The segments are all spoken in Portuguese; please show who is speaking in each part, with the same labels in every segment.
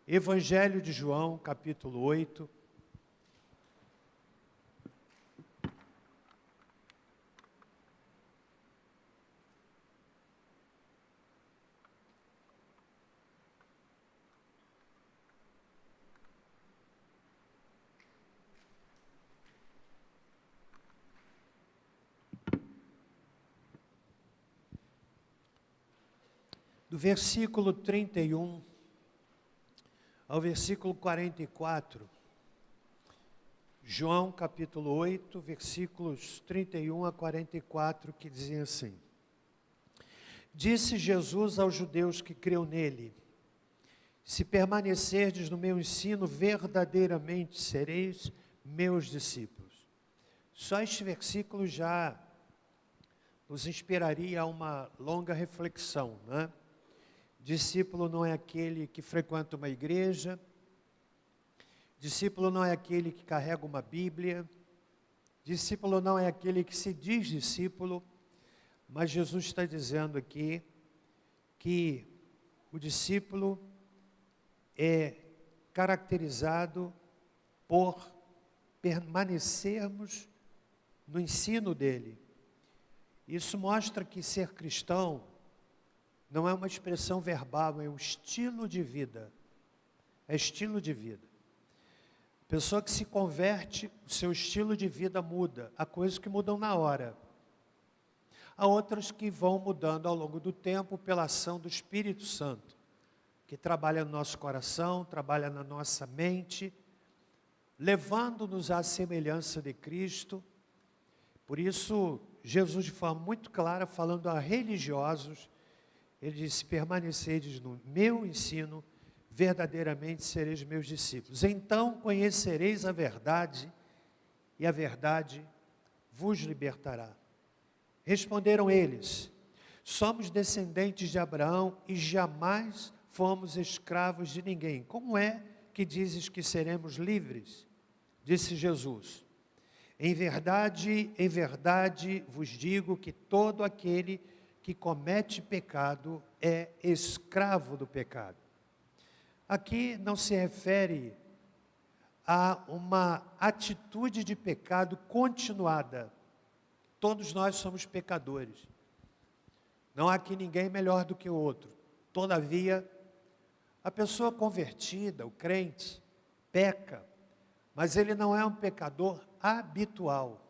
Speaker 1: Evangelho de João, capítulo 8. Do versículo 31 ao versículo 44, João capítulo 8, versículos 31 a 44, que dizem assim: Disse Jesus aos judeus que creu nele: Se permanecerdes no meu ensino, verdadeiramente sereis meus discípulos. Só este versículo já nos inspiraria a uma longa reflexão, né? Discípulo não é aquele que frequenta uma igreja, discípulo não é aquele que carrega uma Bíblia, discípulo não é aquele que se diz discípulo, mas Jesus está dizendo aqui que o discípulo é caracterizado por permanecermos no ensino dele. Isso mostra que ser cristão não é uma expressão verbal, é um estilo de vida. É estilo de vida. A pessoa que se converte, o seu estilo de vida muda. Há coisas que mudam na hora. Há outras que vão mudando ao longo do tempo pela ação do Espírito Santo, que trabalha no nosso coração, trabalha na nossa mente, levando-nos à semelhança de Cristo. Por isso, Jesus, de forma muito clara, falando a religiosos, ele disse: permanecereis no meu ensino, verdadeiramente sereis meus discípulos. Então conhecereis a verdade, e a verdade vos libertará. Responderam eles: somos descendentes de Abraão e jamais fomos escravos de ninguém. Como é que dizes que seremos livres? Disse Jesus: em verdade vos digo que todo aquele que comete pecado é escravo do pecado. Aqui não se refere a uma atitude de pecado continuada. Todos nós somos pecadores. Não há aqui ninguém melhor do que o outro. Todavia, a pessoa convertida, o crente, peca, mas ele não é um pecador habitual.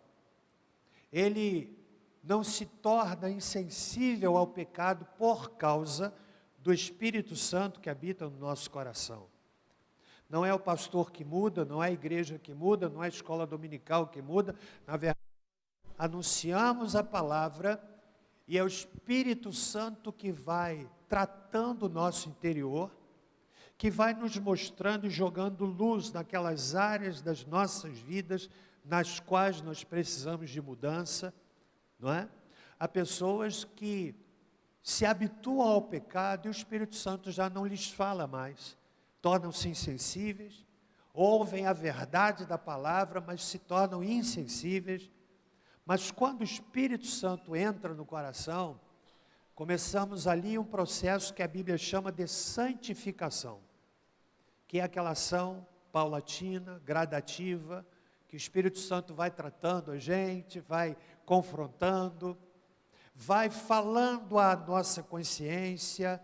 Speaker 1: Ele não se torna insensível ao pecado por causa do Espírito Santo que habita no nosso coração. Não é o pastor que muda, não é a igreja que muda, não é a escola dominical que muda. Na verdade, anunciamos a palavra e é o Espírito Santo que vai tratando o nosso interior, que vai nos mostrando e jogando luz naquelas áreas das nossas vidas nas quais nós precisamos de mudança. Não é? Há pessoas que se habituam ao pecado e o Espírito Santo já não lhes fala mais. Tornam-se insensíveis, ouvem a verdade da palavra, mas se tornam insensíveis. Mas quando o Espírito Santo entra no coração, começamos ali um processo que a Bíblia chama de santificação, que é aquela ação paulatina, gradativa, que o Espírito Santo vai tratando a gente, vai confrontando, vai falando à nossa consciência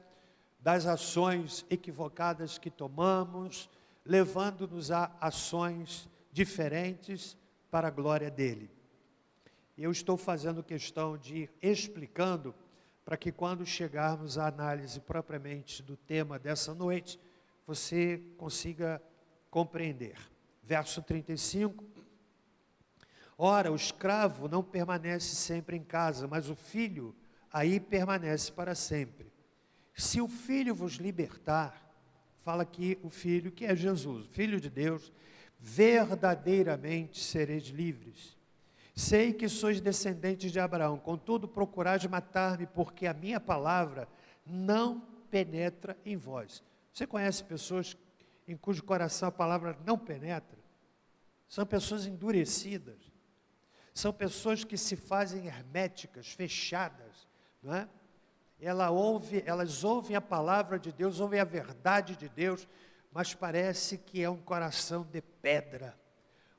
Speaker 1: das ações equivocadas que tomamos, levando-nos a ações diferentes para a glória dele. Eu estou fazendo questão de ir explicando para que quando chegarmos à análise propriamente do tema dessa noite, você consiga compreender. Verso 35. Ora, o escravo não permanece sempre em casa, mas o filho aí permanece para sempre. Se o filho vos libertar, fala aqui o filho que é Jesus, o filho de Deus, verdadeiramente sereis livres. Sei que sois descendentes de Abraão, contudo procurais matar-me, porque a minha palavra não penetra em vós. Você conhece pessoas em cujo coração a palavra não penetra? São pessoas endurecidas. São pessoas que se fazem herméticas, fechadas, não é? Elas ouvem a palavra de Deus, ouvem a verdade de Deus, mas parece que é um coração de pedra,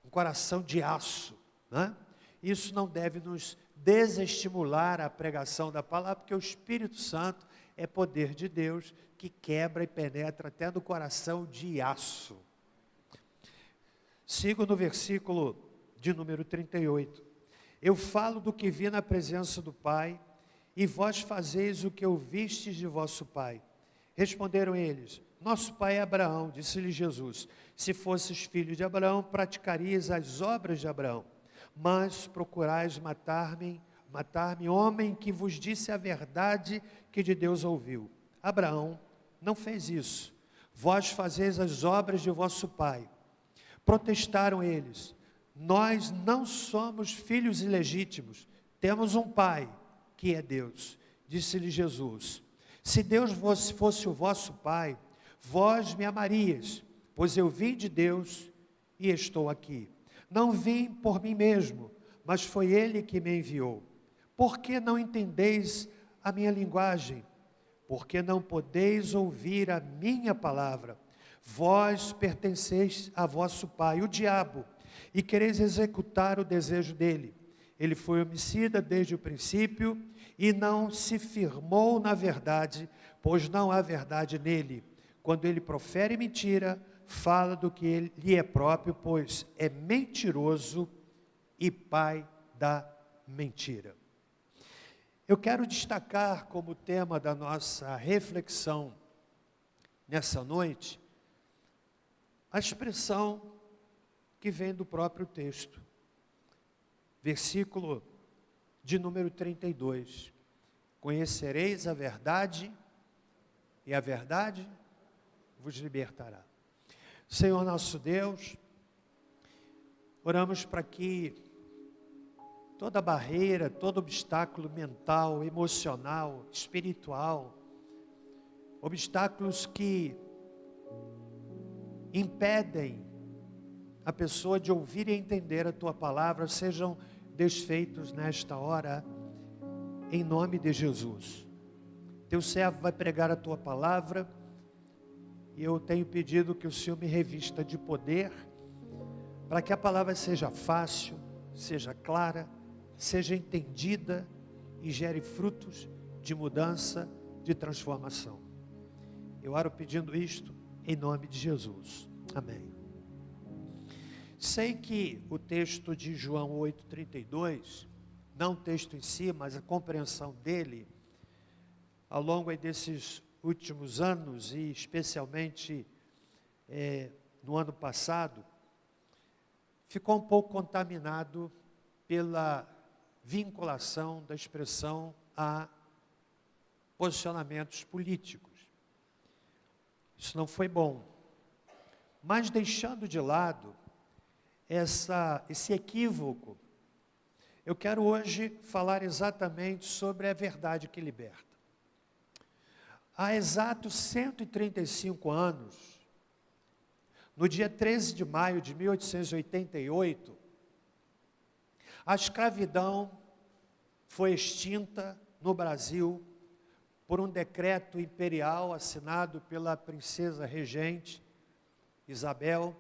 Speaker 1: um coração de aço, né? Isso não deve nos desestimular a pregação da palavra, porque o Espírito Santo é poder de Deus que quebra e penetra até no coração de aço. Sigo no versículo de número 38. Eu falo do que vi na presença do Pai, e vós fazeis o que ouvistes de vosso pai. Responderam eles: nosso pai é Abraão. Disse-lhe Jesus: se fosses filho de Abraão, praticarias as obras de Abraão. Mas procurais matar-me, homem que vos disse a verdade que de Deus ouviu. Abraão não fez isso. Vós fazeis as obras de vosso pai. Protestaram eles: nós não somos filhos ilegítimos, temos um pai, que é Deus. Disse-lhe Jesus: se Deus fosse o vosso pai, vós me amarias, pois eu vim de Deus e estou aqui. Não vim por mim mesmo, mas foi Ele que me enviou. Por que não entendeis a minha linguagem? Porque não podeis ouvir a minha palavra. Vós pertenceis a vosso pai, o diabo, e quereis executar o desejo dele. Ele foi homicida desde o princípio e não se firmou na verdade, pois não há verdade nele. Quando ele profere mentira, fala do que lhe é próprio, pois é mentiroso e pai da mentira. Eu quero destacar como tema da nossa reflexão nessa noite a expressão que vem do próprio texto. Versículo de número 32. Conhecereis a verdade, e a verdade vos libertará. Senhor nosso Deus, oramos para que toda barreira, todo obstáculo mental, emocional, espiritual, obstáculos que impedem a pessoa de ouvir e entender a Tua palavra, sejam desfeitos nesta hora, em nome de Jesus. Teu servo vai pregar a Tua palavra, e eu tenho pedido que o Senhor me revista de poder, para que a palavra seja fácil, seja clara, seja entendida, e gere frutos de mudança, de transformação. Eu oro pedindo isto, em nome de Jesus. Amém. Sei que o texto de João 8,32, não o texto em si, mas a compreensão dele, ao longo desses últimos anos, e especialmente no ano passado, ficou um pouco contaminado pela vinculação da expressão a posicionamentos políticos. Isso não foi bom. Mas deixando de lado esse equívoco, eu quero hoje falar exatamente sobre a verdade que liberta. Há exatos 135 anos, no dia 13 de maio de 1888, a escravidão foi extinta no Brasil por um decreto imperial assinado pela princesa regente Isabel,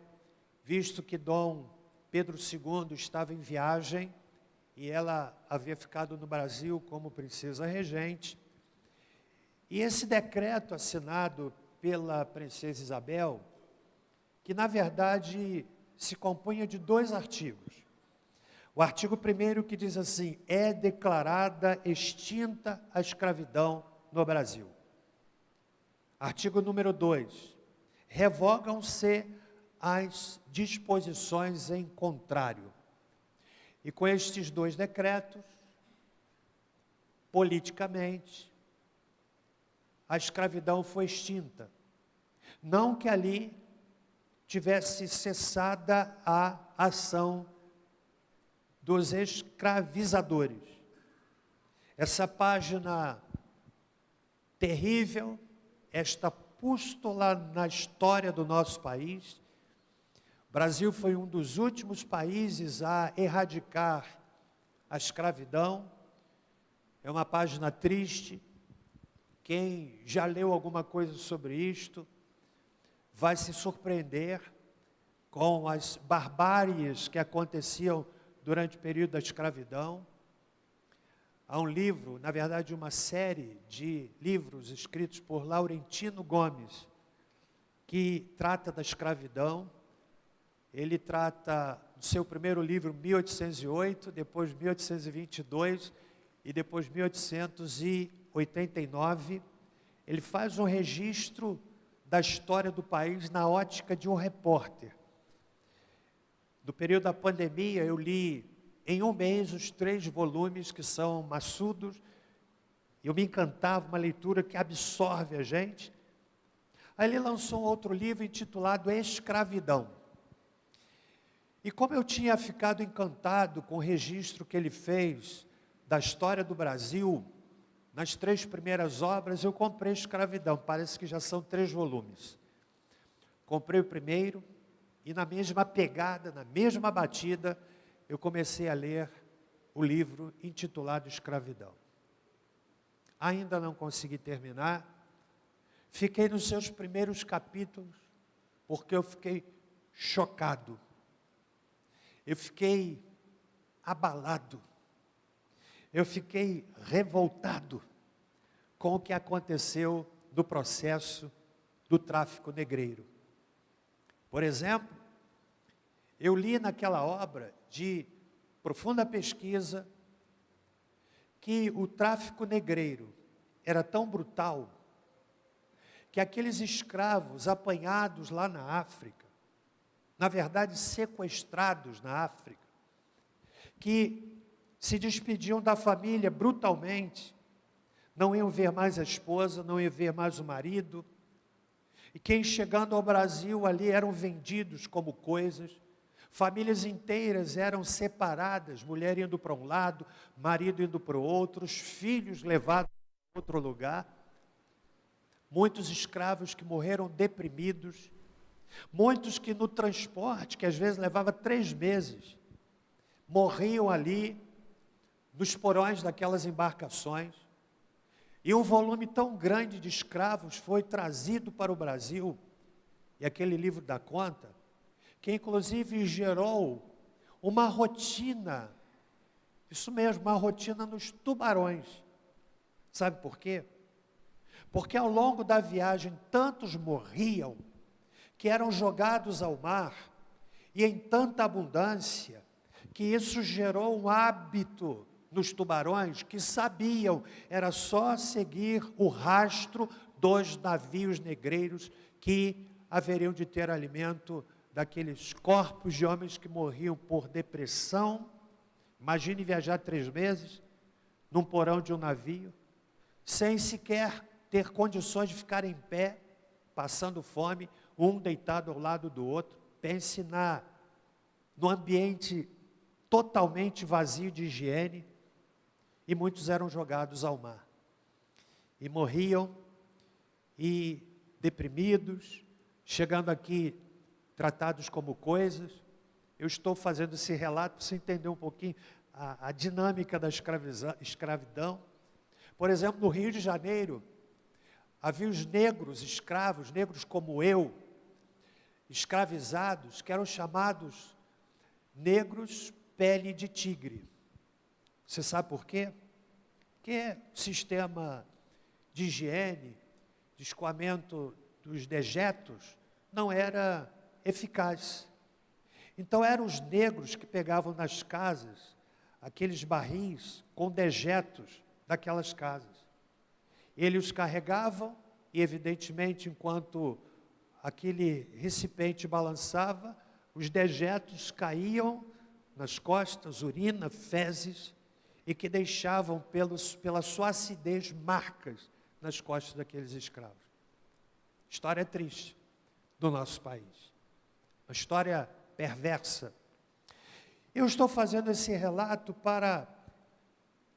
Speaker 1: visto que Dom Pedro II estava em viagem e ela havia ficado no Brasil como princesa regente. E esse decreto assinado pela princesa Isabel, que na verdade se compunha de 2 artigos. O artigo 1º que diz assim: é declarada extinta a escravidão no Brasil. Artigo número 2, revogam-se as disposições em contrário. E com estes 2 decretos, politicamente, a escravidão foi extinta. Não que ali tivesse cessada a ação dos escravizadores. Essa página terrível, esta pústula na história do nosso país. O Brasil foi um dos últimos países a erradicar a escravidão. É uma página triste. Quem já leu alguma coisa sobre isto, vai se surpreender com as barbáries que aconteciam durante o período da escravidão. Há um livro, na verdade uma série de livros escritos por Laurentino Gomes, que trata da escravidão. Ele trata do seu primeiro livro, 1808, depois 1822 e depois 1889. Ele faz um registro da história do país na ótica de um repórter. No período da pandemia, eu li em um mês os 3 volumes que são maçudos. Eu me encantava, uma leitura que absorve a gente. Aí ele lançou um outro livro intitulado Escravidão. E como eu tinha ficado encantado com o registro que ele fez da história do Brasil, nas 3 primeiras obras, eu comprei Escravidão. Parece que já são 3 volumes. Comprei o primeiro e na mesma pegada, na mesma batida, eu comecei a ler o livro intitulado Escravidão. Ainda não consegui terminar. Fiquei nos seus primeiros capítulos, porque eu fiquei chocado. Eu fiquei abalado. Eu fiquei revoltado com o que aconteceu no processo do tráfico negreiro. Por exemplo, eu li naquela obra de profunda pesquisa que o tráfico negreiro era tão brutal que aqueles escravos apanhados lá na África, na verdade sequestrados na África, que se despediam da família brutalmente, não iam ver mais a esposa, não iam ver mais o marido, e quem chegando ao Brasil ali eram vendidos como coisas, famílias inteiras eram separadas, mulher indo para um lado, marido indo para o outro, os filhos levados para outro lugar, muitos escravos que morreram deprimidos, muitos que no transporte, que às vezes levava 3 meses, morriam ali, nos porões daquelas embarcações, e um volume tão grande de escravos foi trazido para o Brasil, e aquele livro dá conta, que inclusive gerou uma rotina, isso mesmo, uma rotina nos tubarões. Sabe por quê? Porque ao longo da viagem tantos morriam, que eram jogados ao mar, e em tanta abundância, que isso gerou um hábito nos tubarões, que sabiam, era só seguir o rastro dos navios negreiros, que haveriam de ter alimento daqueles corpos de homens que morriam por depressão. Imagine viajar 3 meses, num porão de um navio, sem sequer ter condições de ficar em pé, passando fome, um deitado ao lado do outro. Pense no ambiente totalmente vazio de higiene, e muitos eram jogados ao mar, e morriam, e deprimidos, chegando aqui, tratados como coisas. Eu estou fazendo esse relato para você entender um pouquinho a dinâmica da escravidão. Por exemplo, no Rio de Janeiro, havia os negros escravos, negros como eu, escravizados, que eram chamados negros pele de tigre. Você sabe por quê? Porque o sistema de higiene, de escoamento dos dejetos, não era eficaz. Então eram os negros que pegavam nas casas aqueles barris com dejetos daquelas casas. Eles os carregavam e, evidentemente, enquanto aquele recipiente balançava, os dejetos caíam nas costas, urina, fezes, e que deixavam pela sua acidez marcas nas costas daqueles escravos. História triste do nosso país. Uma história perversa. Eu estou fazendo esse relato para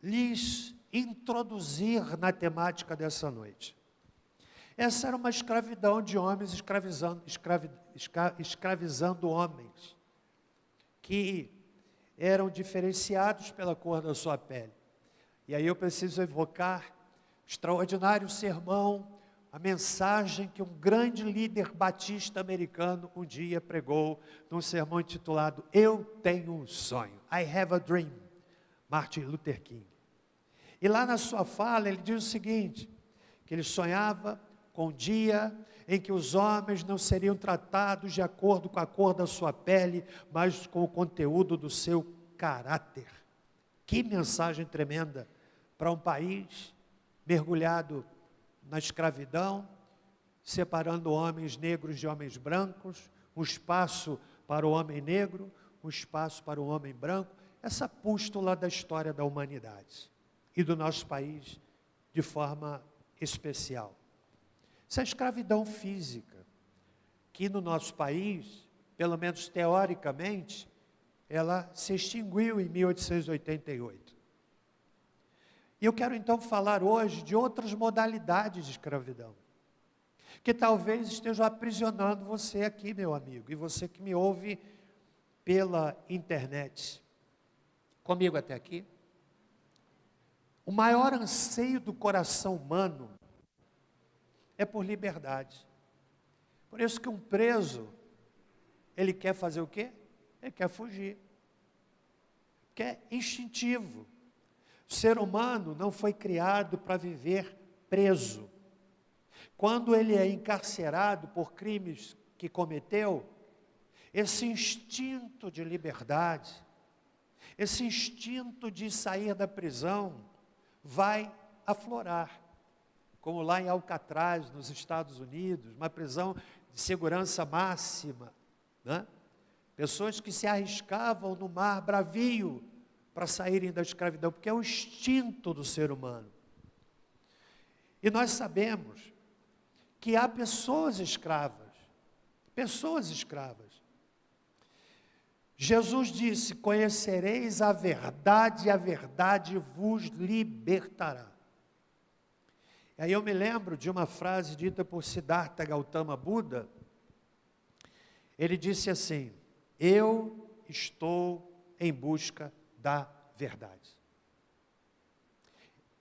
Speaker 1: lhes introduzir na temática dessa noite. Essa era uma escravidão de homens escravizando homens, que eram diferenciados pela cor da sua pele. E aí eu preciso evocar o extraordinário sermão a mensagem que um grande líder batista americano um dia pregou num sermão intitulado Eu Tenho um Sonho, I Have a Dream, Martin Luther King. E lá na sua fala ele diz o seguinte, que ele sonhava com um dia em que os homens não seriam tratados de acordo com a cor da sua pele, mas com o conteúdo do seu caráter. Que mensagem tremenda para um país mergulhado na escravidão, separando homens negros de homens brancos, um espaço para o homem negro, um espaço para o homem branco, essa pústula da história da humanidade e do nosso país de forma especial. Essa escravidão física, que no nosso país, pelo menos teoricamente, ela se extinguiu em 1888. E eu quero então falar hoje de outras modalidades de escravidão, que talvez estejam aprisionando você aqui, meu amigo, e você que me ouve pela internet. Comigo até aqui? O maior anseio do coração humano é por liberdade. Por isso que um preso, ele quer fazer o quê? Ele quer fugir. Que é instintivo. O ser humano não foi criado para viver preso. Quando ele é encarcerado por crimes que cometeu, esse instinto de liberdade, esse instinto de sair da prisão, vai aflorar. Como lá em Alcatraz, nos Estados Unidos, uma prisão de segurança máxima, né? Pessoas que se arriscavam no mar bravio para saírem da escravidão, porque é o instinto do ser humano. E nós sabemos que há pessoas escravas. Jesus disse, conhecereis a verdade e a verdade vos libertará. E aí eu me lembro de uma frase dita por Siddhartha Gautama Buda. Ele disse assim, eu estou em busca da verdade.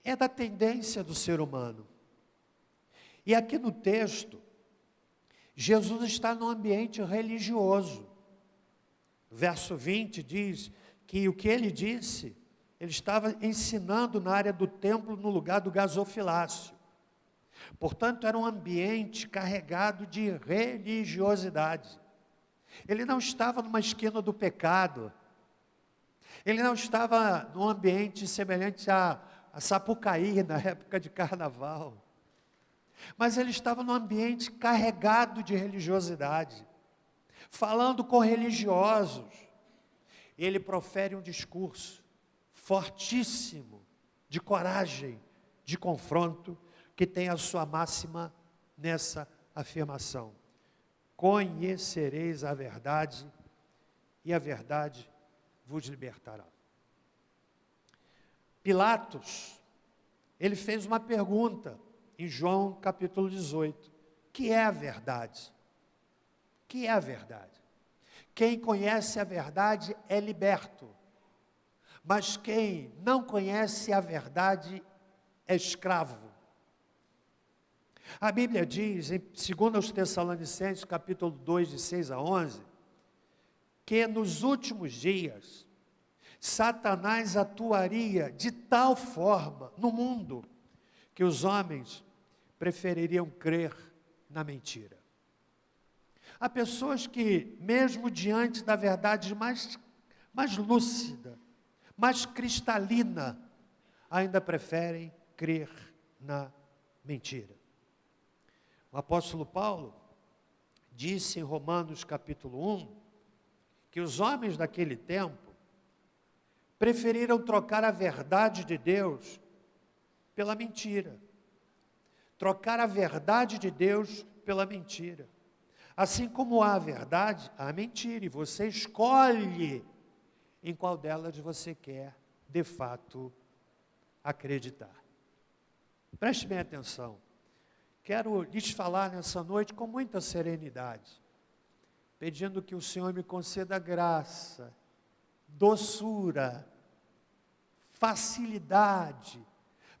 Speaker 1: É da tendência do ser humano. E aqui no texto, Jesus está no ambiente religioso. Verso 20 diz que o que ele disse, ele estava ensinando na área do templo, no lugar do gasofilácio. Portanto, era um ambiente carregado de religiosidade. Ele não estava numa esquina do pecado. Ele não estava num ambiente semelhante a Sapucaí, na época de carnaval. Mas ele estava num ambiente carregado de religiosidade. Falando com religiosos. Ele profere um discurso fortíssimo, de coragem, de confronto, que tem a sua máxima nessa afirmação. Conhecereis a verdade, e a verdade vos libertará. Pilatos, ele fez uma pergunta em João capítulo 18. Que é a verdade? Que é a verdade? Quem conhece a verdade é liberto, mas quem não conhece a verdade é escravo. A Bíblia diz, em 2 Tessalonicenses, capítulo 2, de 6 a 11, que nos últimos dias, Satanás atuaria de tal forma no mundo, que os homens prefeririam crer na mentira. Há pessoas que, mesmo diante da verdade mais lúcida, mais cristalina, ainda preferem crer na mentira. O apóstolo Paulo disse em Romanos capítulo 1, que os homens daquele tempo preferiram trocar a verdade de Deus pela mentira. Trocar a verdade de Deus pela mentira. Assim como há a verdade, há a mentira, e você escolhe em qual delas você quer, de fato, acreditar. Preste bem atenção. Quero lhes falar nessa noite com muita serenidade, pedindo que o Senhor me conceda graça, doçura, facilidade,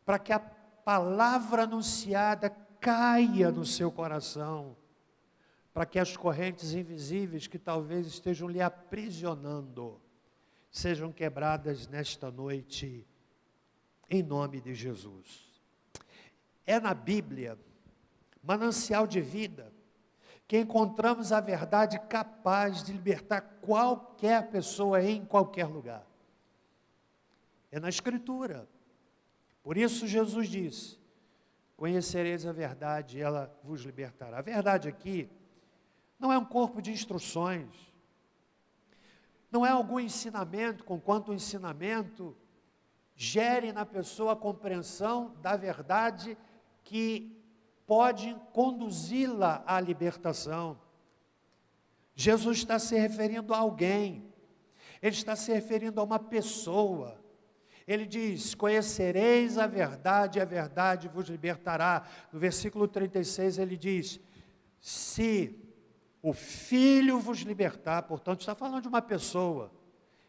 Speaker 1: para que a palavra anunciada caia no seu coração, para que as correntes invisíveis que talvez estejam lhe aprisionando, sejam quebradas nesta noite, em nome de Jesus. É na Bíblia, manancial de vida, que encontramos a verdade capaz de libertar qualquer pessoa em qualquer lugar. É na Escritura. Por isso Jesus disse: conhecereis a verdade e ela vos libertará. A verdade aqui não é um corpo de instruções, não é algum ensinamento, conquanto o ensinamento gere na pessoa a compreensão da verdade que pode conduzi-la à libertação. Jesus está se referindo a alguém, Ele está se referindo a uma pessoa. Ele diz: conhecereis a verdade e a verdade vos libertará. No versículo 36 ele diz: se o Filho vos libertar, portanto está falando de uma pessoa,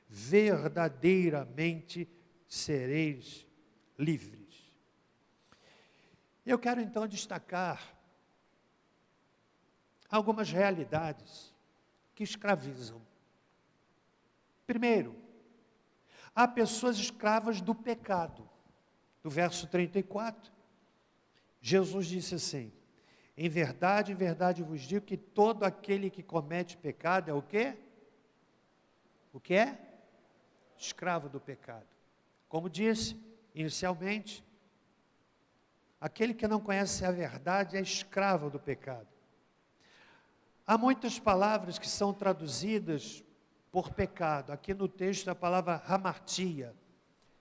Speaker 1: verdadeiramente sereis livres. Eu quero então destacar algumas realidades que escravizam. Primeiro, há pessoas escravas do pecado. No verso 34, Jesus disse assim: em verdade vos digo que todo aquele que comete pecado é o quê? O que é? Escravo do pecado. Como disse inicialmente, aquele que não conhece a verdade é escravo do pecado. Há muitas palavras que são traduzidas por pecado. Aqui no texto a palavra hamartia.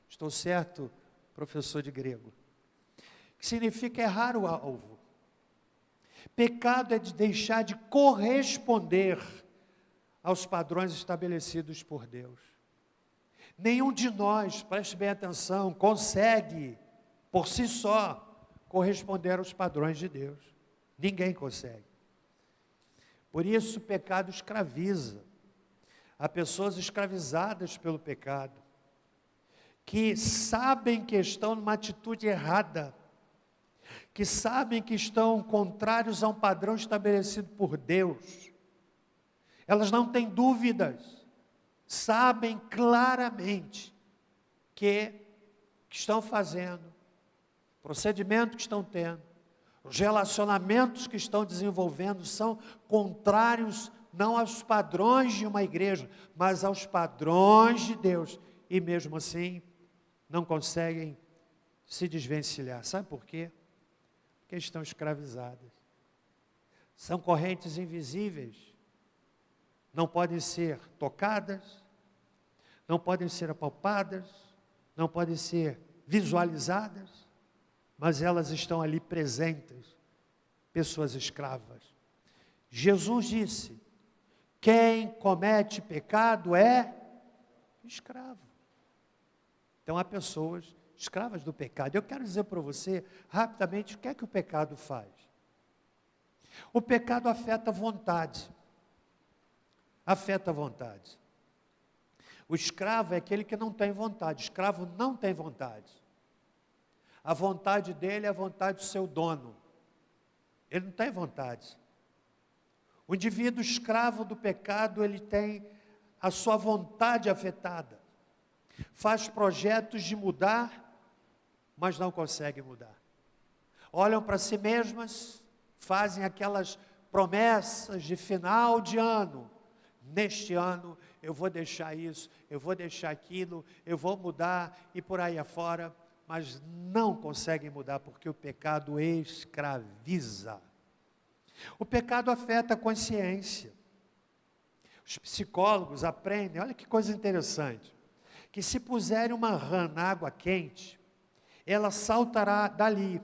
Speaker 1: Estou certo, professor de grego? Que significa errar o alvo. Pecado é de deixar de corresponder aos padrões estabelecidos por Deus. Nenhum de nós, preste bem atenção, consegue, por si só, corresponder aos padrões de Deus. Ninguém consegue. Por isso o pecado escraviza. Há pessoas escravizadas pelo pecado, que sabem que estão numa atitude errada, que sabem que estão contrários a um padrão estabelecido por Deus. Elas não têm dúvidas, sabem claramente que estão fazendo, o procedimento que estão tendo, os relacionamentos que estão desenvolvendo são contrários não aos padrões de uma igreja, mas aos padrões de Deus, e mesmo assim não conseguem se desvencilhar. Sabe por quê? Porque estão escravizadas. São correntes invisíveis, não podem ser tocadas, não podem ser apalpadas, não podem ser visualizadas, mas elas estão ali presentes, pessoas escravas. Jesus disse: quem comete pecado é escravo. Então há pessoas escravas do pecado. Eu quero dizer para você, rapidamente, o que é que o pecado faz? O pecado afeta a vontade. Afeta a vontade. O escravo é aquele que não tem vontade. O escravo não tem vontade. A vontade dele é a vontade do seu dono. Ele não tem vontade. O indivíduo escravo do pecado, ele tem a sua vontade afetada. Faz projetos de mudar, mas não consegue mudar. Olham para si mesmas, fazem aquelas promessas de final de ano. Neste ano eu vou deixar isso, eu vou deixar aquilo, eu vou mudar e por aí afora, mas não conseguem mudar porque o pecado escraviza. O pecado afeta a consciência. Os psicólogos aprendem, olha que coisa interessante, que se puserem uma rã na água quente, ela saltará dali,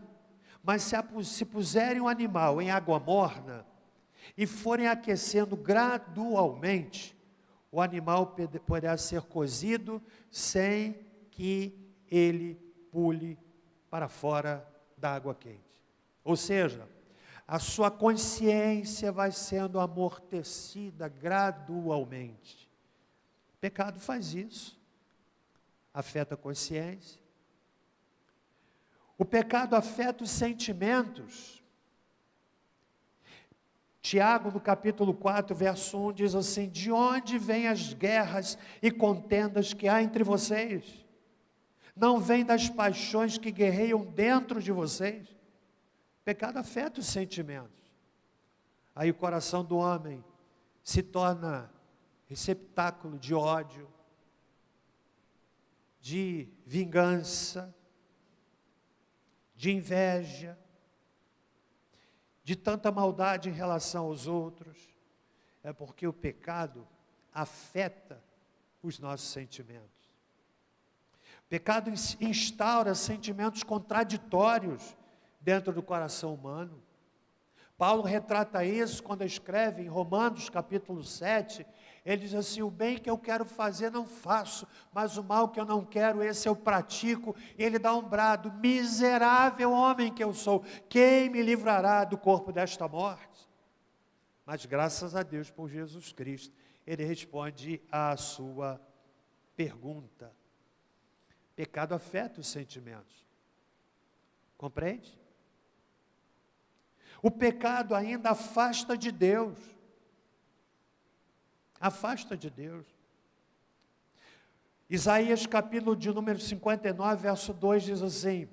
Speaker 1: mas se puserem um animal em água morna e forem aquecendo gradualmente, o animal poderá ser cozido sem que ele pule para fora da água quente. Ou seja, a sua consciência vai sendo amortecida gradualmente. O pecado faz isso. Afeta a consciência. O pecado afeta os sentimentos. Tiago, no capítulo 4, verso 1, diz assim: de onde vêm as guerras e contendas que há entre vocês? Não vem das paixões que guerreiam dentro de vocês? Pecado afeta os sentimentos. Aí o coração do homem se torna receptáculo de ódio, de vingança, de inveja, de tanta maldade em relação aos outros. É porque o pecado afeta os nossos sentimentos. O pecado instaura sentimentos contraditórios dentro do coração humano. Paulo retrata isso quando escreve em Romanos capítulo 7, ele diz assim: o bem que eu quero fazer não faço, mas o mal que eu não quero, esse eu pratico. E ele dá um brado: miserável homem que eu sou, quem me livrará do corpo desta morte? Mas graças a Deus por Jesus Cristo, ele responde à sua pergunta. Pecado afeta os sentimentos, compreende? O pecado ainda afasta de Deus. Afasta de Deus. Isaías capítulo de número 59, verso 2 diz assim: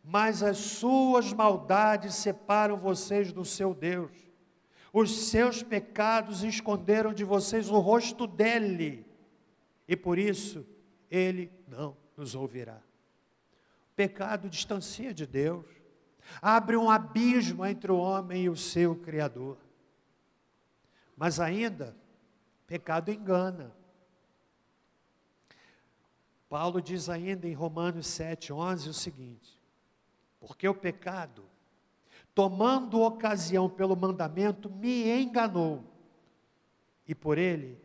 Speaker 1: mas as suas maldades separam vocês do seu Deus. Os seus pecados esconderam de vocês o rosto dele. E por isso, ele não nos ouvirá. O pecado distancia de Deus. Abre um abismo entre o homem e o seu Criador. Mas ainda, pecado engana. Paulo diz ainda em Romanos 7:11 o seguinte: porque o pecado, tomando ocasião pelo mandamento, me enganou, e por ele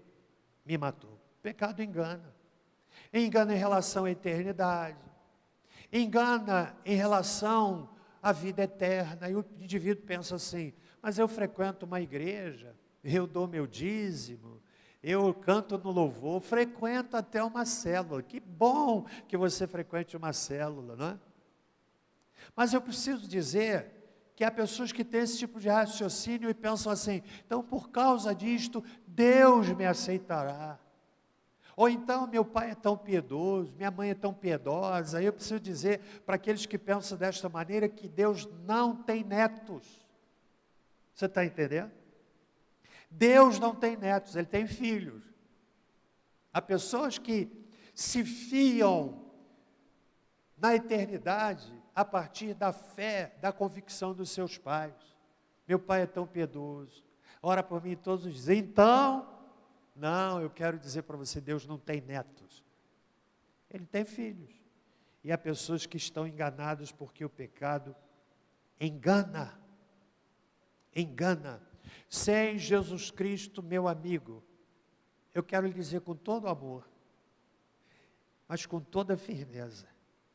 Speaker 1: me matou. O pecado engana. Engana em relação à eternidade. Engana em relação a vida eterna. E o indivíduo pensa assim: mas eu frequento uma igreja, eu dou meu dízimo, eu canto no louvor, frequento até uma célula. Que bom que você frequente uma célula, não é? Mas eu preciso dizer que há pessoas que têm esse tipo de raciocínio e pensam assim: então por causa disto, Deus me aceitará. Ou então, meu pai é tão piedoso, minha mãe é tão piedosa. Eu preciso dizer para aqueles que pensam desta maneira que Deus não tem netos. Você está entendendo? Deus não tem netos, Ele tem filhos. Há pessoas que se fiam na eternidade a partir da fé, da convicção dos seus pais. Meu pai é tão piedoso, ora por mim todos os dias. Então, não, eu quero dizer para você, Deus não tem netos. Ele tem filhos. E há pessoas que estão enganadas porque o pecado engana. Engana. Sem Jesus Cristo, meu amigo, eu quero lhe dizer com todo amor, mas com toda firmeza: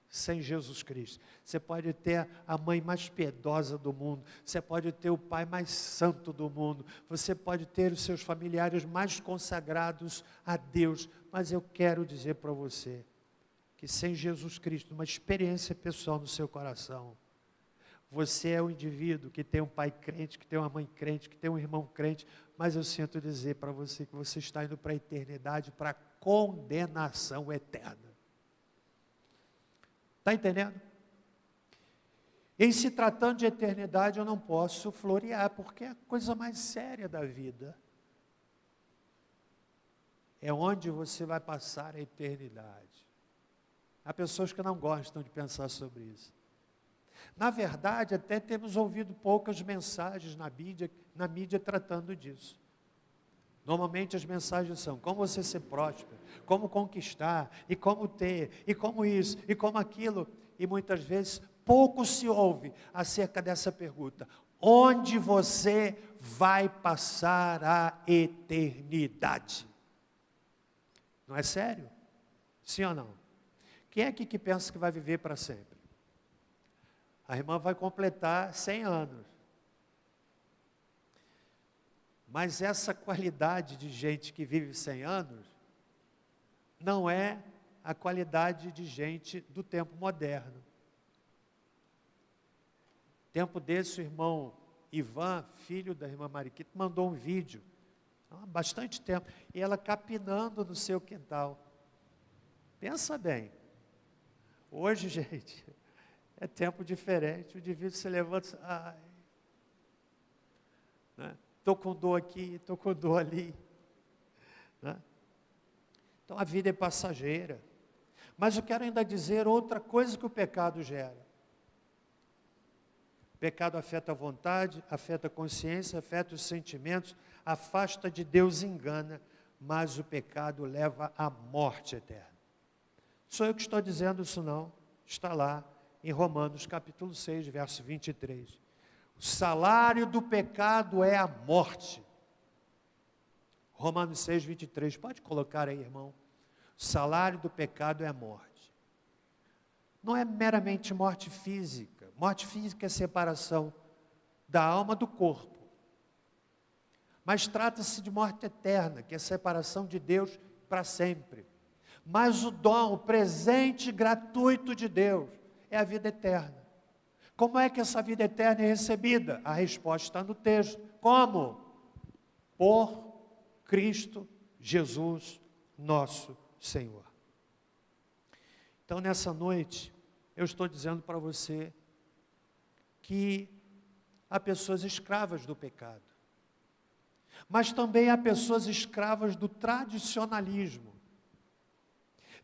Speaker 1: sem Jesus Cristo, você pode ter a mãe mais piedosa do mundo, você pode ter o pai mais santo do mundo, você pode ter os seus familiares mais consagrados a Deus, mas eu quero dizer para você, que sem Jesus Cristo, uma experiência pessoal no seu coração, você é um indivíduo que tem um pai crente, que tem uma mãe crente, que tem um irmão crente, mas eu sinto dizer para você que você está indo para a eternidade, para a condenação eterna. Está entendendo? Em se tratando de eternidade, eu não posso florear, porque é a coisa mais séria da vida. É onde você vai passar a eternidade. Há pessoas que não gostam de pensar sobre isso. Na verdade, até temos ouvido poucas mensagens na mídia tratando disso. Normalmente as mensagens são: como você ser próspero, como conquistar, e como ter, e como isso, e como aquilo. E muitas vezes pouco se ouve acerca dessa pergunta: onde você vai passar a eternidade? Não é sério? Sim ou não? Quem é aqui que pensa que vai viver para sempre? A irmã vai completar 100 anos. Mas essa qualidade de gente que vive 100 anos não é a qualidade de gente do tempo moderno. Tempo desse, o irmão Ivan, filho da irmã Mariquita, mandou um vídeo, há bastante tempo, e ela capinando no seu quintal. Pensa bem, hoje, gente, é tempo diferente, o indivíduo se levanta, ai, né? Estou com dor aqui, estou com dor ali, né? Então a vida é passageira, mas eu quero ainda dizer outra coisa que o pecado gera. O pecado afeta a vontade, afeta a consciência, afeta os sentimentos, afasta de Deus, engana, mas o pecado leva à morte eterna. Sou eu que estou dizendo isso não, está lá em Romanos capítulo 6, verso 23. O salário do pecado é a morte. Romanos 6, 23, pode colocar aí, irmão. O salário do pecado é a morte. Não é meramente morte física. Morte física é separação da alma do corpo. Mas trata-se de morte eterna, que é separação de Deus para sempre. Mas o dom, o presente gratuito de Deus, é a vida eterna. Como é que essa vida eterna é recebida? A resposta está no texto. Como? Por Cristo Jesus, nosso Senhor. Então, nessa noite, eu estou dizendo para você que há pessoas escravas do pecado, mas também há pessoas escravas do tradicionalismo.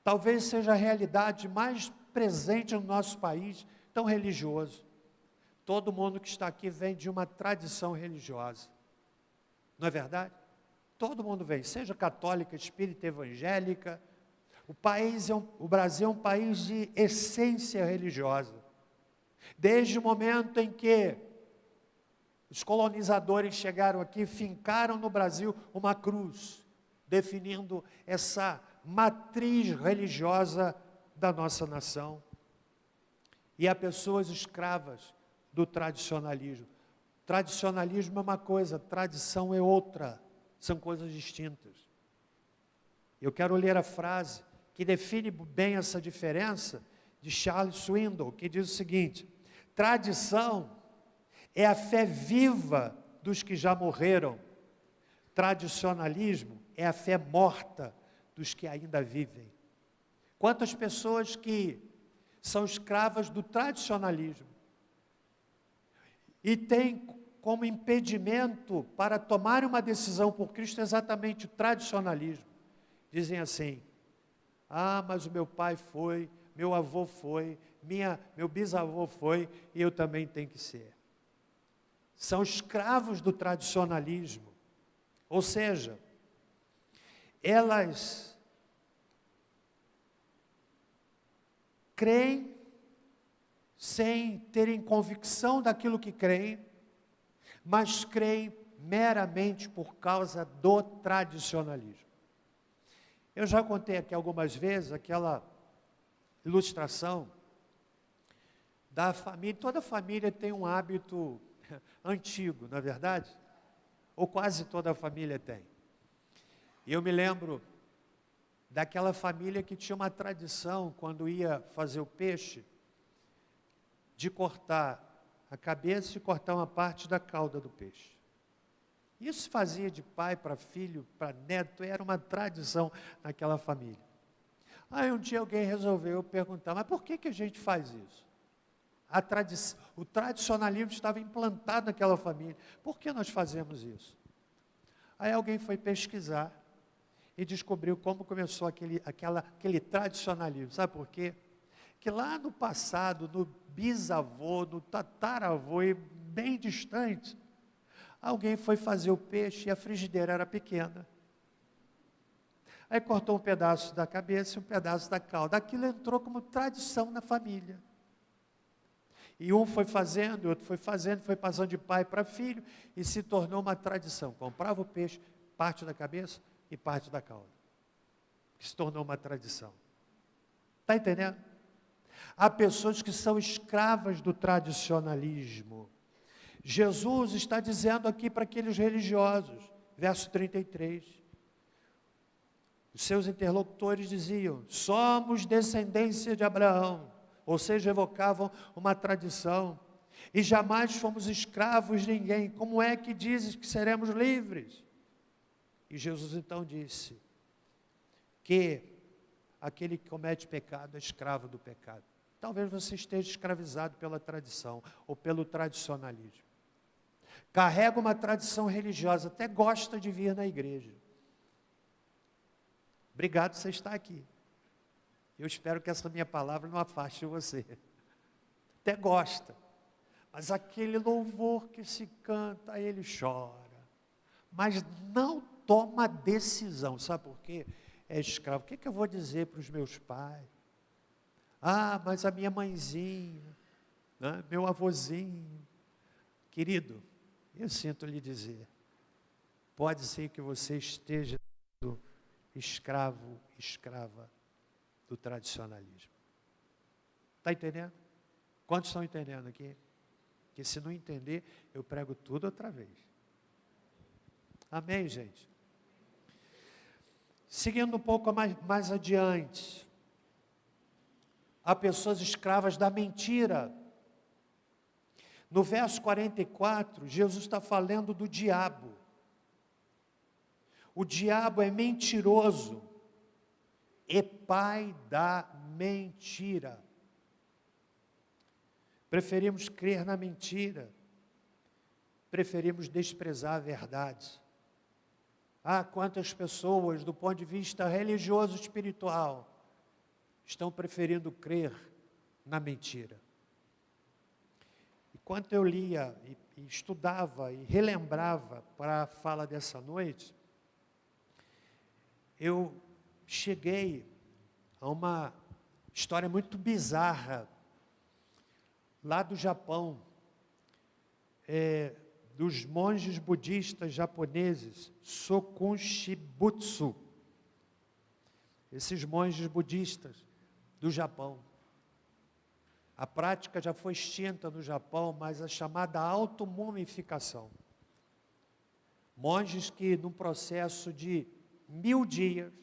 Speaker 1: Talvez seja a realidade mais presente no nosso país, tão religioso. Todo mundo que está aqui vem de uma tradição religiosa, não é verdade? Todo mundo vem, seja católica, espírita, evangélica. O Brasil é um país de essência religiosa. Desde o momento em que os colonizadores chegaram aqui, fincaram no Brasil uma cruz, definindo essa matriz religiosa da nossa nação. E há pessoas escravas do tradicionalismo. Tradicionalismo é uma coisa, tradição é outra. São coisas distintas. Eu quero ler a frase que define bem essa diferença de Charles Swindoll, que diz o seguinte: tradição é a fé viva dos que já morreram. Tradicionalismo é a fé morta dos que ainda vivem. Quantas pessoas que são escravas do tradicionalismo e têm como impedimento para tomar uma decisão por Cristo exatamente o tradicionalismo. Dizem assim: ah, mas o meu pai foi, meu avô foi, meu bisavô foi, e eu também tenho que ser. São escravos do tradicionalismo. Ou seja, elas creem sem terem convicção daquilo que creem, mas creem meramente por causa do tradicionalismo. Eu já contei aqui algumas vezes aquela ilustração da família. Toda família tem um hábito antigo, não é verdade? Ou quase toda a família tem. E eu me lembro daquela família que tinha uma tradição, quando ia fazer o peixe, de cortar a cabeça e cortar uma parte da cauda do peixe. Isso fazia de pai para filho, para neto, era uma tradição naquela família. Aí um dia alguém resolveu perguntar: mas por que a gente faz isso? O tradicionalismo estava implantado naquela família. Por que nós fazemos isso? Aí alguém foi pesquisar e descobriu como começou aquele tradicionalismo. Sabe por quê? Que lá no passado, no bisavô, no tataravô, e bem distante, alguém foi fazer o peixe e a frigideira era pequena. Aí cortou um pedaço da cabeça e um pedaço da cauda. Aquilo entrou como tradição na família. E um foi fazendo, o outro foi fazendo, foi passando de pai para filho e se tornou uma tradição. Comprava o peixe, parte da cabeça e parte da cauda. Se tornou uma tradição. Está entendendo? Há pessoas que são escravas do tradicionalismo. Jesus está dizendo aqui para aqueles religiosos, verso 33. Os seus interlocutores diziam: somos descendência de Abraão. Ou seja, evocavam uma tradição. e jamais fomos escravos de ninguém. Como é que dizes que seremos livres? E Jesus então disse que aquele que comete pecado é escravo do pecado. Talvez você esteja escravizado pela tradição ou pelo tradicionalismo. Carrega uma tradição religiosa, até gosta de vir na igreja. Obrigado por você estar aqui. Eu espero que essa minha palavra não afaste você. Até gosta. Mas aquele louvor que se canta, aí ele chora. Mas não toma decisão. Sabe por quê? É escravo. O que eu vou dizer para os meus pais? Ah, mas a minha mãezinha, né? Meu avôzinho. Querido, eu sinto lhe dizer, pode ser que você esteja sendo escravo, escrava do tradicionalismo. Está entendendo? Quantos estão entendendo aqui? Porque se não entender, eu prego tudo outra vez. Amém, gente? Seguindo um pouco mais adiante, há pessoas escravas da mentira. No verso 44, Jesus está falando do diabo. O diabo é mentiroso e pai da mentira. Preferimos crer na mentira, preferimos desprezar a verdade. Ah, quantas pessoas, do ponto de vista religioso e espiritual, estão preferindo crer na mentira. Enquanto eu lia e estudava e relembrava para a fala dessa noite, eu cheguei a uma história muito bizarra, lá do Japão, dos monges budistas japoneses, Sokunshibutsu. Esses monges budistas do Japão. A prática já foi extinta no Japão, mas a chamada automumificação. Monges que, num processo de 1000 dias,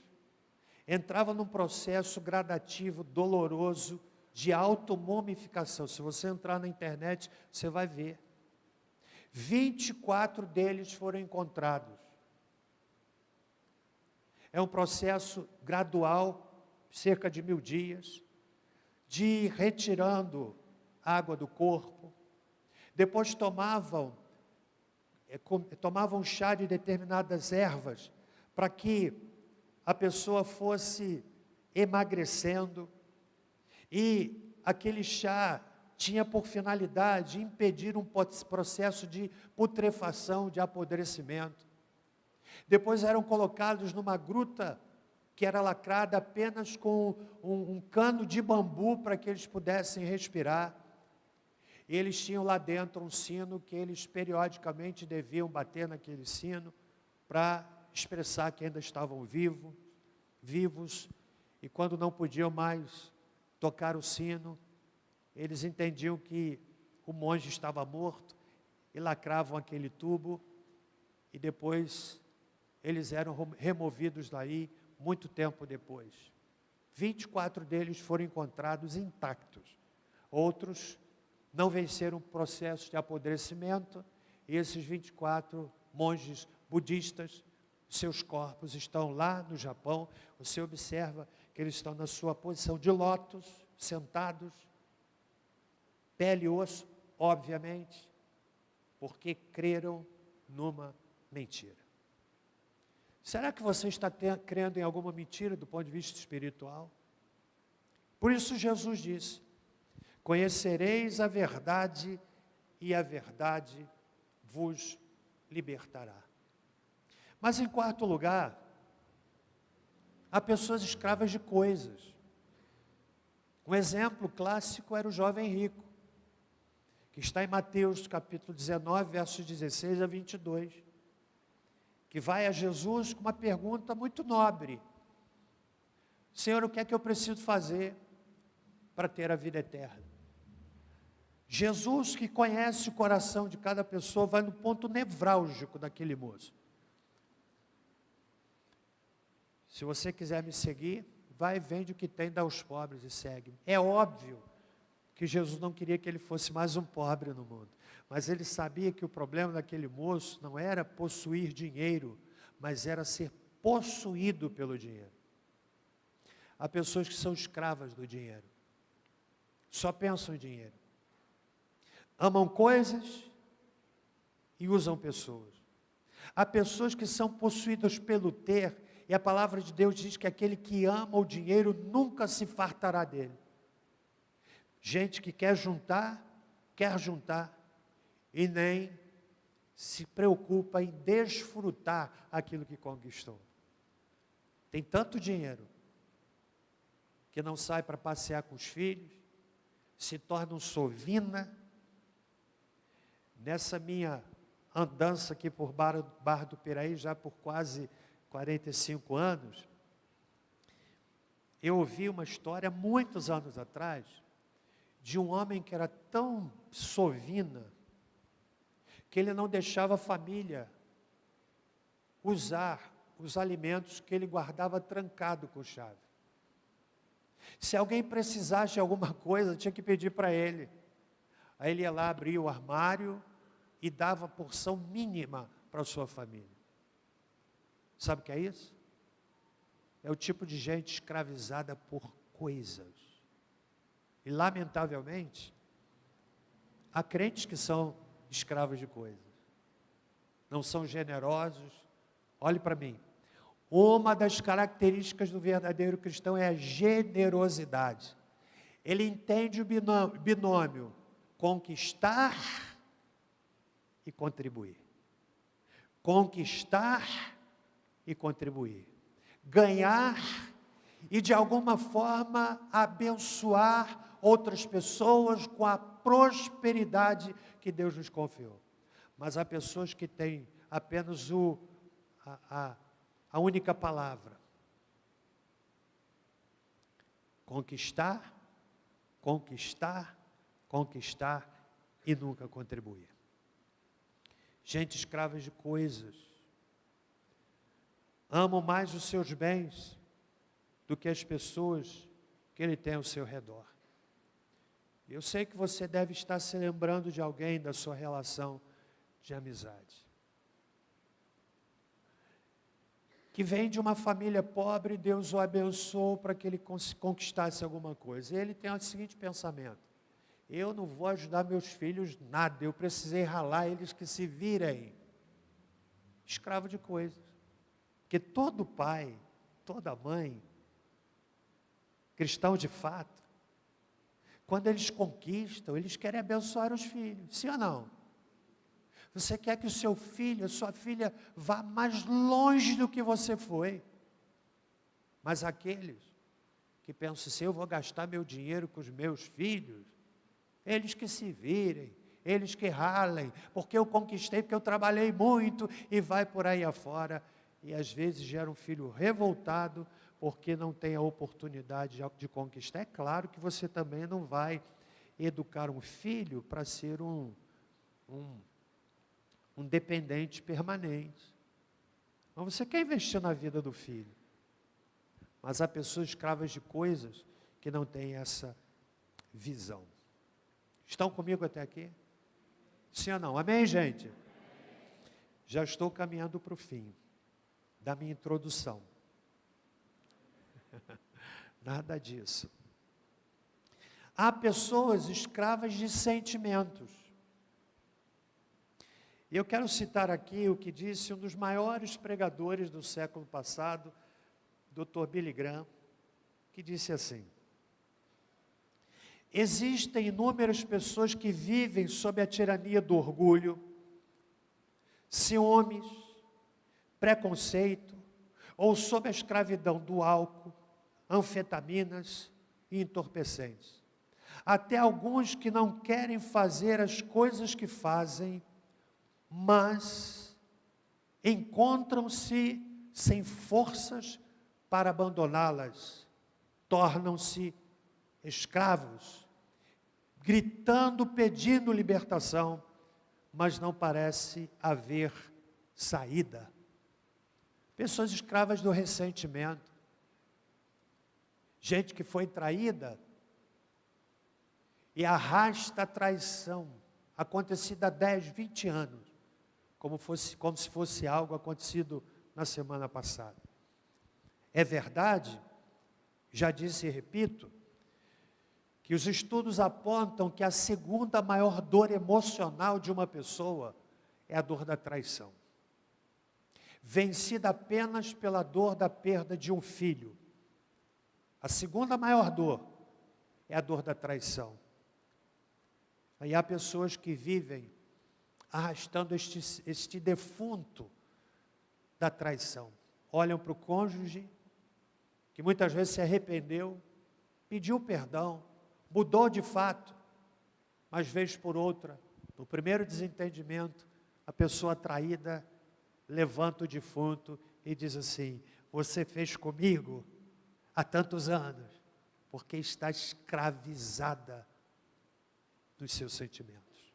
Speaker 1: entravam num processo gradativo, doloroso, de automumificação. Se você entrar na internet, você vai ver. 24 deles foram encontrados. É um processo gradual, cerca de 1000 dias, de ir retirando água do corpo. Depois tomavam chá de determinadas ervas, para que a pessoa fosse emagrecendo. E aquele chá tinha por finalidade impedir um processo de putrefação, de apodrecimento. Depois eram colocados numa gruta que era lacrada apenas com um cano de bambu para que eles pudessem respirar. E eles tinham lá dentro um sino que eles periodicamente deviam bater naquele sino para expressar que ainda estavam vivos, e quando não podiam mais tocar o sino, eles entendiam que o monge estava morto e lacravam aquele tubo, e depois eles eram removidos daí muito tempo depois. 24 deles foram encontrados intactos. Outros não venceram o processo de apodrecimento, e esses 24 monges budistas, seus corpos estão lá no Japão. Você observa que eles estão na sua posição de lótus, sentados, pele e osso, obviamente, porque creram numa mentira. Será que você está crendo em alguma mentira do ponto de vista espiritual? Por isso Jesus disse: conhecereis a verdade e a verdade vos libertará. Mas em quarto lugar, há pessoas escravas de coisas. Um exemplo clássico era o jovem rico, que está em Mateus capítulo 19, versos 16 a 22, que vai a Jesus com uma pergunta muito nobre: Senhor, o que é que eu preciso fazer para ter a vida eterna? Jesus, que conhece o coração de cada pessoa, vai no ponto nevrálgico daquele moço. Se você quiser me seguir, vai, vende o que tem, dá aos pobres e segue. É óbvio que que Jesus não queria que ele fosse mais um pobre no mundo. Mas ele sabia que o problema daquele moço não era possuir dinheiro, mas era ser possuído pelo dinheiro. Há pessoas que são escravas do dinheiro. Só pensam em dinheiro. Amam coisas e usam pessoas. Há pessoas que são possuídas pelo ter, e a palavra de Deus diz que aquele que ama o dinheiro nunca se fartará dele. Gente que quer juntar, e nem se preocupa em desfrutar aquilo que conquistou. Tem tanto dinheiro que não sai para passear com os filhos, se torna um sovina. Nessa minha andança aqui por Barra do Piraí, já por quase 45 anos, eu ouvi uma história, muitos anos atrás, de um homem que era tão sovina, que ele não deixava a família usar os alimentos que ele guardava trancado com chave. Se alguém precisasse de alguma coisa, tinha que pedir para ele. Aí ele ia lá, abria o armário e dava a porção mínima para a sua família. Sabe o que é isso? É o tipo de gente escravizada por coisas. E lamentavelmente, há crentes que são escravos de coisas. Não são generosos. Olhe para mim. Uma das características do verdadeiro cristão é a generosidade. Ele entende o binômio conquistar e contribuir. Conquistar e contribuir. Ganhar e de alguma forma abençoar outras pessoas com a prosperidade que Deus nos confiou. Mas há pessoas que têm apenas a única palavra: conquistar, conquistar, conquistar e nunca contribuir. Gente escrava de coisas, amam mais os seus bens do que as pessoas que ele tem ao seu redor. Eu sei que você deve estar se lembrando de alguém da sua relação de amizade, que vem de uma família pobre, Deus o abençoou para que ele conquistasse alguma coisa. E ele tem o seguinte pensamento: eu não vou ajudar meus filhos nada, eu precisei ralar, eles que se virem. Escravo de coisas. Porque todo pai, toda mãe, cristão de fato, quando eles conquistam, eles querem abençoar os filhos, sim ou não? Você quer que o seu filho, a sua filha, vá mais longe do que você foi. Mas aqueles que pensam assim: eu vou gastar meu dinheiro com os meus filhos, eles que se virem, eles que ralem, porque eu conquistei, porque eu trabalhei muito, e vai por aí afora, e às vezes gera um filho revoltado, porque não tem a oportunidade de conquistar. É claro que você também não vai educar um filho para ser um dependente permanente. Mas você quer investir na vida do filho. Mas há pessoas escravas de coisas que não têm essa visão. Estão comigo até aqui? Sim ou não? Amém, gente? Já estou caminhando para o fim da minha introdução. Nada disso. Há pessoas escravas de sentimentos. E eu quero citar aqui o que disse um dos maiores pregadores do século passado, Dr. Billy Graham, que disse assim: existem inúmeras pessoas que vivem sob a tirania do orgulho, ciúmes, preconceito, ou sob a escravidão do álcool, anfetaminas e entorpecentes. Até alguns que não querem fazer as coisas que fazem, mas encontram-se sem forças para abandoná-las, tornam-se escravos, gritando, pedindo libertação, mas não parece haver saída. Pessoas escravas do ressentimento, gente que foi traída e arrasta a traição, acontecida há 10, 20 anos, como se fosse algo acontecido na semana passada. É verdade, já disse e repito, que os estudos apontam que a segunda maior dor emocional de uma pessoa é a dor da traição. Vencida apenas pela dor da perda de um filho. A segunda maior dor é a dor da traição. E há pessoas que vivem arrastando este defunto da traição. Olham para o cônjuge, que muitas vezes se arrependeu, pediu perdão, mudou de fato, mas vez por outra, no primeiro desentendimento, a pessoa traída levanta o defunto e diz assim: você fez comigo há tantos anos, porque está escravizada dos seus sentimentos.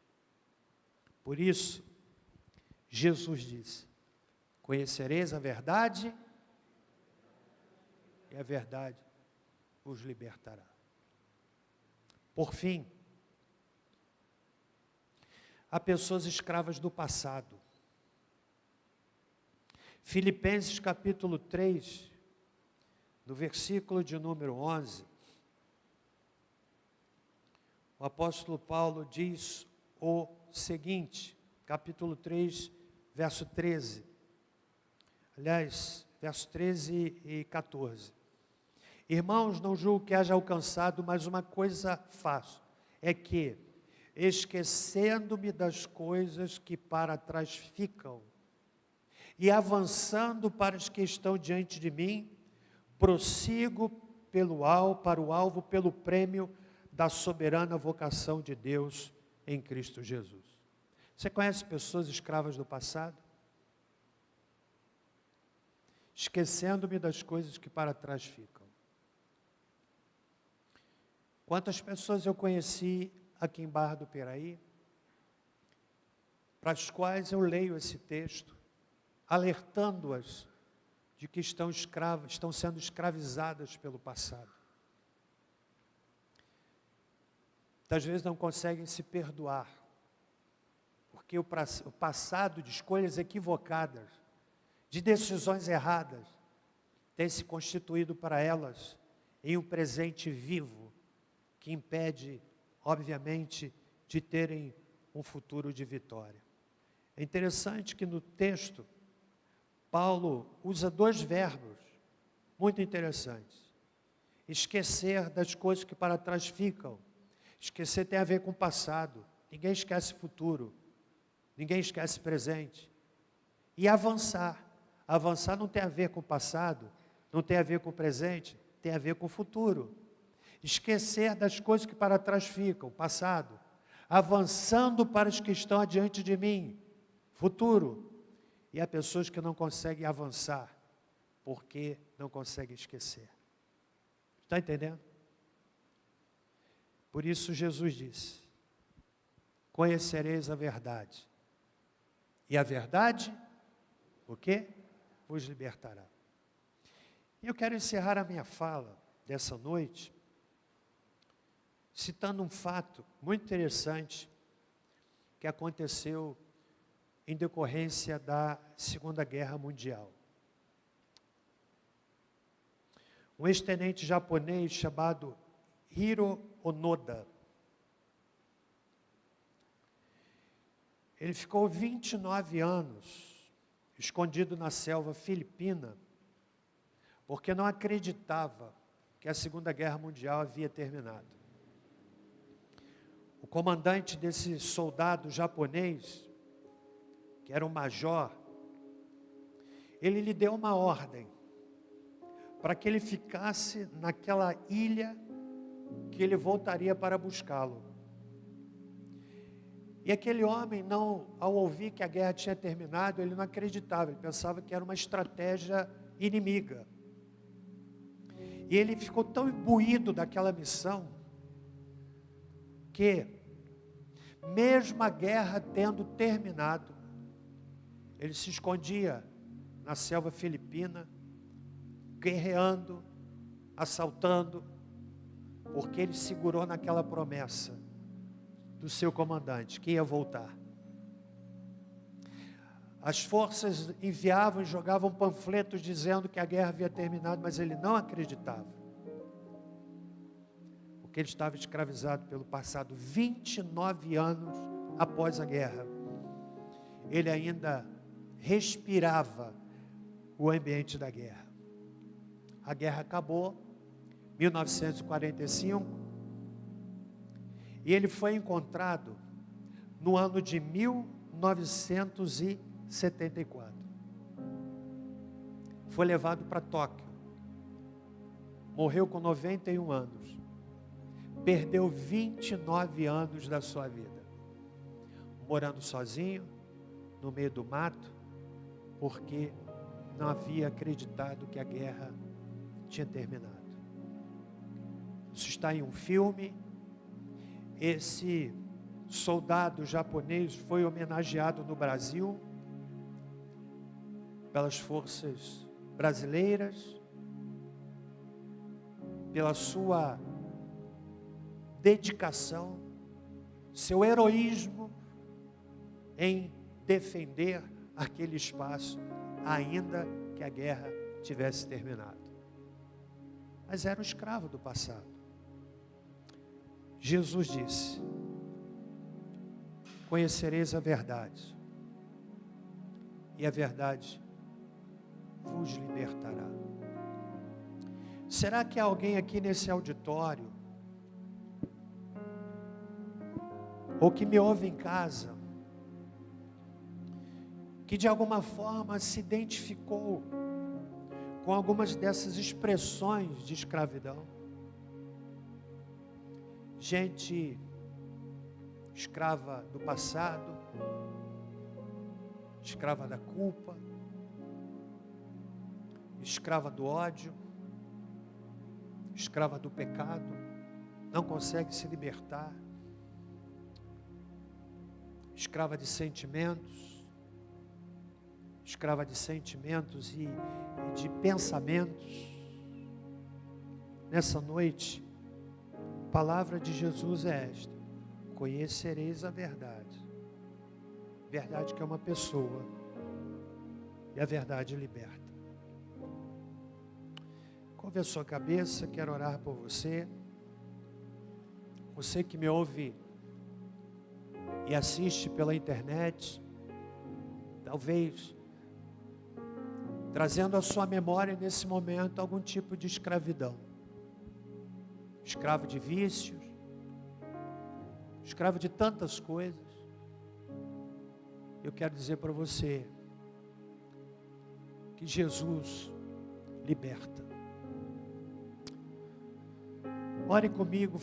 Speaker 1: Por isso, Jesus disse: conhecereis a verdade, e a verdade os libertará. Por fim, há pessoas escravas do passado. Filipenses capítulo 3, no versículo de número 11, o apóstolo Paulo diz o seguinte, capítulo 3, verso 13. Aliás, verso 13 e 14. Irmãos, não julgo que haja alcançado, mas uma coisa faço, é que, esquecendo-me das coisas que para trás ficam, e avançando para as que estão diante de mim, prossigo para o alvo, pelo prêmio da soberana vocação de Deus em Cristo Jesus. Você conhece pessoas escravas do passado? Esquecendo-me das coisas que para trás ficam. Quantas pessoas eu conheci aqui em Barra do Piraí, para as quais eu leio esse texto, alertando-as de que estão sendo escravizadas pelo passado. Muitas vezes não conseguem se perdoar, porque o passado de escolhas equivocadas, de decisões erradas, tem se constituído para elas em um presente vivo, que impede, obviamente, de terem um futuro de vitória. É interessante que no texto, Paulo usa dois verbos muito interessantes. Esquecer das coisas que para trás ficam. Esquecer tem a ver com o passado. Ninguém esquece o futuro. Ninguém esquece o presente. E avançar. Avançar não tem a ver com o passado, não tem a ver com o presente, tem a ver com o futuro. Esquecer das coisas que para trás ficam, passado. Avançando para os que estão adiante de mim, futuro. E há pessoas que não conseguem avançar, porque não conseguem esquecer. Está entendendo? Por isso Jesus disse: conhecereis a verdade. E a verdade, o quê? Vos libertará. E eu quero encerrar a minha fala dessa noite citando um fato muito interessante que aconteceu em decorrência da Segunda Guerra Mundial. Um ex-tenente japonês chamado Hiro Onoda, ele ficou 29 anos escondido na selva filipina, porque não acreditava que a Segunda Guerra Mundial havia terminado. O comandante desse soldado japonês, que era um major, ele lhe deu uma ordem para que ele ficasse naquela ilha que ele voltaria para buscá-lo. E aquele homem, ao ouvir que a guerra tinha terminado, ele não acreditava, ele pensava que era uma estratégia inimiga. E ele ficou tão imbuído daquela missão, que, mesmo a guerra tendo terminado, ele se escondia na selva filipina, guerreando, assaltando, porque ele segurou naquela promessa: do seu comandante, que ia voltar. As forças enviavam e jogavam panfletos dizendo que a guerra havia terminado, mas ele não acreditava. Porque ele estava escravizado pelo passado. 29 anos após a guerra, ele ainda respirava o ambiente da guerra. A guerra acabou, 1945, e ele foi encontrado no ano de 1974. Foi levado para Tóquio. Morreu com 91 anos. Perdeu 29 anos da sua vida. Morando sozinho, no meio do mato, porque não havia acreditado que a guerra tinha terminado. Isso está em um filme. Esse soldado japonês foi homenageado no Brasil pelas forças brasileiras, pela sua dedicação, seu heroísmo em defender aquele espaço, ainda que a guerra tivesse terminado. Mas era um escravo do passado. Jesus disse: conhecereis a verdade, e a verdade vos libertará. Será que há alguém aqui nesse auditório, ou que me ouve em casa, que de alguma forma se identificou com algumas dessas expressões de escravidão? Gente escrava do passado, escrava da culpa, escrava do ódio, escrava do pecado, não consegue se libertar, escrava de sentimentos, e de pensamentos. Nessa noite, a palavra de Jesus é esta: conhecereis a verdade. Verdade que é uma pessoa, e a verdade liberta. Curva a sua cabeça, quero orar por você. Você que me ouve e assiste pela internet, talvez trazendo à sua memória nesse momento algum tipo de escravidão. Escravo de vícios, escravo de tantas coisas. Eu quero dizer para você que Jesus liberta. Ore comigo,